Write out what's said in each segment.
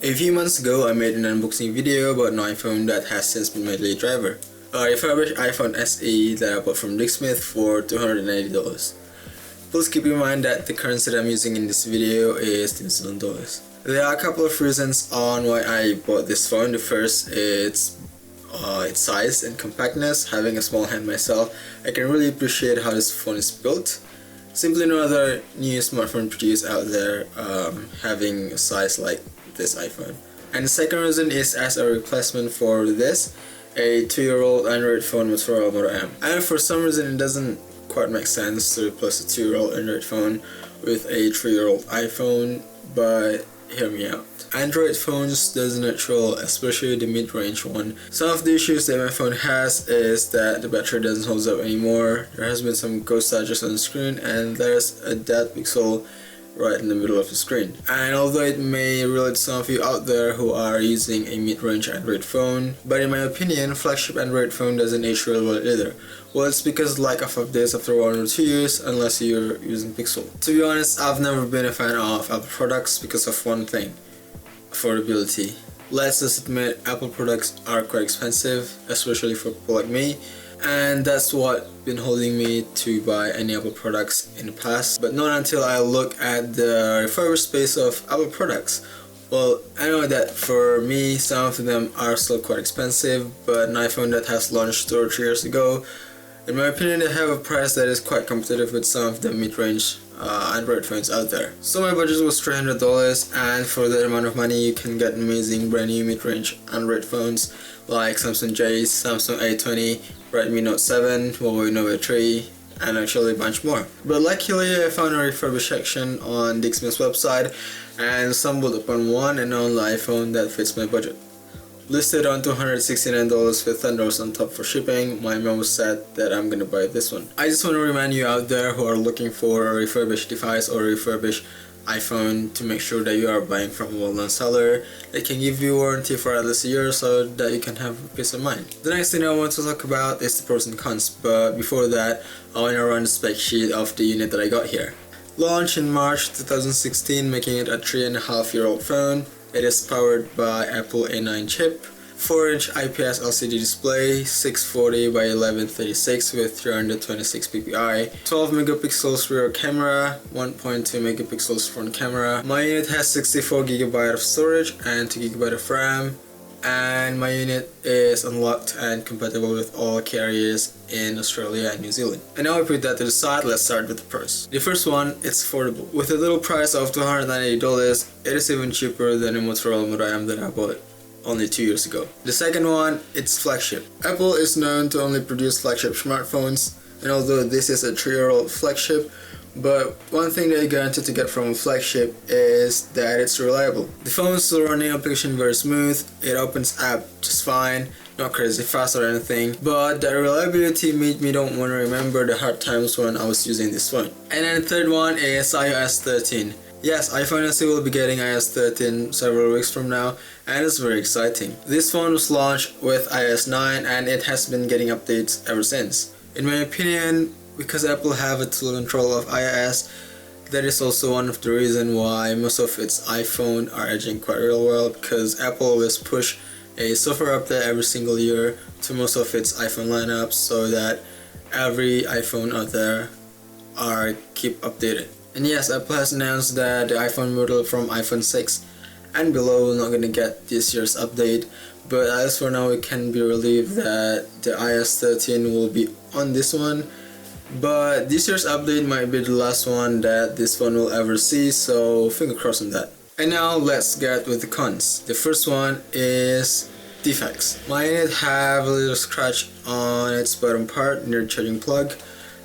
A few months ago, I made an unboxing video about an iPhone that has since been made late driver. A refurbished iPhone SE that I bought from Musicbed for $280. Please keep in mind that the currency that I'm using in this video is New Zealand dollars. There are a couple of reasons on why I bought this phone. The first is its size and compactness. Having a small hand myself, I can really appreciate how this phone is built. Simply no other new smartphone produced out there having a size like this iPhone. And the second reason is as a replacement for this, a 2-year-old Android phone with Motorola Moto M. And for some reason it doesn't quite make sense to replace a 2-year-old Android phone with a 3-year-old iPhone, but hear me out. Android phones does natural, especially the mid-range one. Some of the issues that my phone has is that the battery doesn't hold up anymore. There has been some ghost charges on the screen, and there's a dead pixel right in the middle of the screen. And although it may relate to some of you out there who are using a mid-range Android phone, but in my opinion, flagship Android phone doesn't age really well either. Well, it's because lack of updates after 1 or 2 years, unless you're using Pixel. To be honest, I've never been a fan of Apple products because of one thing: affordability. Let's just admit, Apple products are quite expensive, especially for people like me, and that's what been holding me to buy any Apple products in the past, but not until I look at the refurbished space of Apple products. Well, I know that for me, some of them are still quite expensive, but an iPhone that has launched 2 or 3 years ago, in my opinion, they have a price that is quite competitive with some of the mid-range Android phones out there. So my budget was $300, and for that amount of money you can get amazing brand new mid-range Android phones like Samsung J, Samsung A20, Redmi Note 7, Huawei Nova 3, and actually a bunch more. But luckily I found a refurbished section on Musicbed's website and stumbled upon one and only iPhone that fits my budget. Listed on $269 with $10 on top for shipping, my mom was sad that I'm gonna buy this one. I just want to remind you out there who are looking for a refurbished device or a refurbished iPhone to make sure that you are buying from a well-known seller. They can give you a warranty for at least a year so that you can have peace of mind. The next thing I want to talk about is the pros and cons, but before that I want to run the spec sheet of the unit that I got here. Launched in March 2016, making it a 3.5-year-old phone. It is powered by Apple A9 chip, 4-inch IPS LCD display, 640 by 1136 with 326 ppi, 12 megapixels rear camera, 1.2 megapixels front camera. My unit has 64 GB of storage and 2 GB of RAM, and my unit is unlocked and compatible with all carriers in Australia and New Zealand. And now I put that to the side, let's start with the pros. The first one, it's affordable. With a little price of $290, it is even cheaper than a Motorola Moto M that I bought only 2 years ago. The second one, it's flagship. Apple is known to only produce flagship smartphones, and although this is a 3-year-old flagship, but one thing that you guarantee to get from a flagship is that it's reliable. The phone's still running application very smooth, it opens app just fine, not crazy fast or anything, but the reliability made me don't want to remember the hard times when I was using this phone. And then the third one is iOS 13. Yes, iPhone SE will be getting iOS 13 several weeks from now, and it's very exciting. This phone was launched with iOS 9 and it has been getting updates ever since. In my opinion, because Apple have a total control of iOS, that is also one of the reasons why most of its iPhone are edging quite real well, because Apple always push a software update every single year to most of its iPhone lineups so that every iPhone out there are keep updated. And yes, Apple has announced that the iPhone model from iPhone 6 and below will not gonna get this year's update, but as for now we can be relieved that the iOS 13 will be on this one. But this year's update might be the last one that this phone will ever see, so finger crossed on that. And now let's get with the cons. The first one is defects. My unit have a little scratch on its bottom part near the charging plug,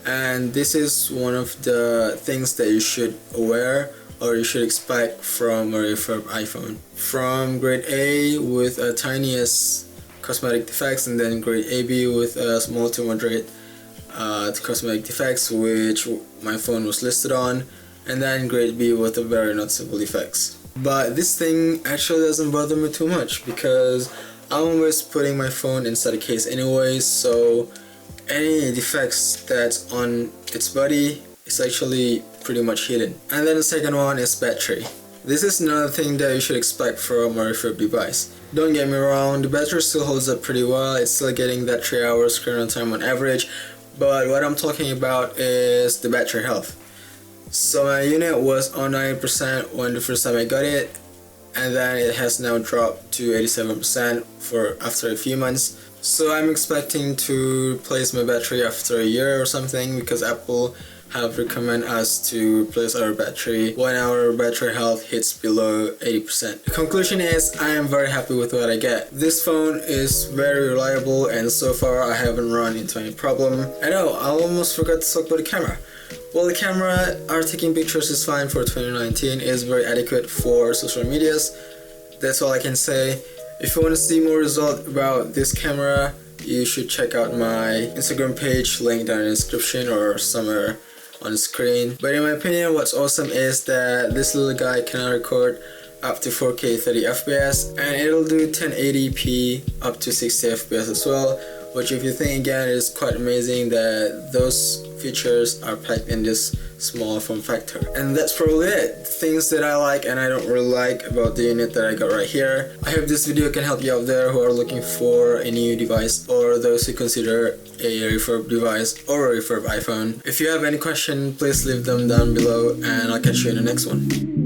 and this is one of the things that you should aware or you should expect from a refurb iPhone. From grade A with a tiniest cosmetic defects, and then grade AB with a small to moderate cosmetic defects, which my phone was listed on, and then grade B with a very noticeable defects. But this thing actually doesn't bother me too much because I'm always putting my phone inside the case anyways, so any defects that's on its body is actually pretty much hidden. And then the second one is battery. This is another thing that you should expect from a refurb device. Don't get me wrong, the battery still holds up pretty well, it's still getting that 3 hours screen on time on average, but what I'm talking about is the battery health. So my unit was on 90% when the first time I got it, and then it has now dropped to 87% for after a few months. So I'm expecting to replace my battery after a year or something, because Apple have recommended us to replace our battery when our battery health hits below 80%. The conclusion is I am very happy with what I get. This phone is very reliable and so far I haven't run into any problem. I know, I almost forgot to talk about the camera. Well, the camera, taking pictures is fine for 2019, is very adequate for social medias. That's all I can say. If you want to see more results about this camera, you should check out my Instagram page, link down in the description or somewhere on the screen. But in my opinion, what's awesome is that this little guy can record up to 4K 30 FPS and it'll do 1080p up to 60 FPS as well, which if you think again is quite amazing that those features are packed in this small form factor. And that's probably it. Things that I like and I don't really like about the unit that I got right here. I hope this video can help you out there who are looking for a new device or those who consider a refurb device or a refurb iPhone. If you have any question, please leave them down below and I'll catch you in the next one.